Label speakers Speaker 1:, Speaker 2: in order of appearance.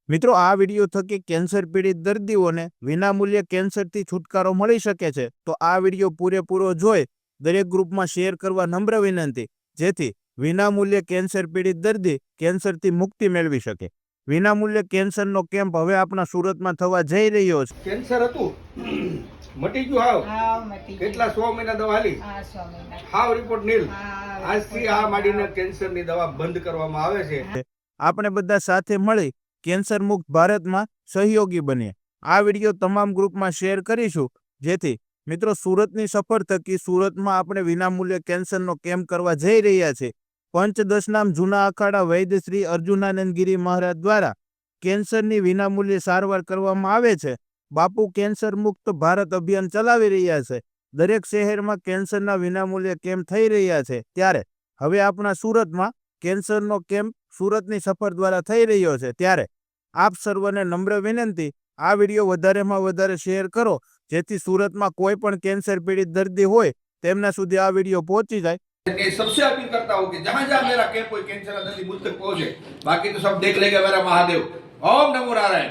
Speaker 1: મિત્રો, આ વિડીયો થકી કેન્સર પીડિત દર્દીઓને વિનામૂલ્યે કેન્સરથી છુટકારો મળી શકે છે, તો આ વિડીયો પૂરેપૂરો જોઈ દરેક ગ્રુપમાં શેર કરવા નમ્ર વિનંતી, જેથી વિનામૂલ્યે કેન્સર પીડિત દર્દી કેન્સરથી મુક્તિ મેળવી શકે। વિનામૂલ્યે કેન્સરનો કેમ્પ હવે આપણા સુરતમાં થવા જઈ રહ્યો છે।
Speaker 2: કેન્સર હતું મટી ગયું હાવ?
Speaker 3: હાવ મટી
Speaker 2: કેટલા 100 મહિના દવા હાલી?
Speaker 3: હા 100 મહિના
Speaker 2: હાવ રિપોર્ટ નીલ।
Speaker 3: હા,
Speaker 2: આજથી આ માંડીને કેન્સરની દવા બંધ કરવામાં આવે છે।
Speaker 1: આપણે બધા સાથે મળી કેન્સર મુક્ત ભારતમાં સહયોગી બનીએ। આ વિડીયો તમામ ગ્રુપમાં શેર કરીશું, જેથી મિત્રો સુરતની સફર થકી સુરતમાં આપણે વિનામૂલ્યે કેન્સરનો કેમ્પ કરવા જઈ રહ્યા છીએ। પંચદશનામ જૂના અખાડા વૈદ્ય શ્રી અર્જુનાનંદ ગિરી મહારાજ દ્વારા કેન્સરની વિનામૂલ્યે સારવાર કરવામાં આવે છે। બાપુ કેન્સર મુક્ત ભારત અભિયાન ચલાવી રહ્યા છે। દરેક શહેરમાં કેન્સરના વિનામૂલ્યે કેમ્પ થઈ રહ્યા છે, ત્યારે હવે આપણા સુરતમાં કેન્સરનો કેમ્પ સુરતની સફર દ્વારા થઈ રહ્યો છે। ત્યારે આપ સર્વને નમ્ર વિનંતી, આ વિડીયો વધારેમાં વધારે શેર કરો, જેથી સુરતમાં કોઈ પણ કેન્સર પીડિત દર્દી હોય તેમના સુધી આ વિડીયો પહોંચી જાય।
Speaker 2: सबसे अपील करता हूँ कि जहाँ जहाँ मेरा कैंप हो कैंसर दर्दी मुझ तक पहुंचे। बाकी तो सब देख लेगा मेरा महादेव। ओम नमो नारायण।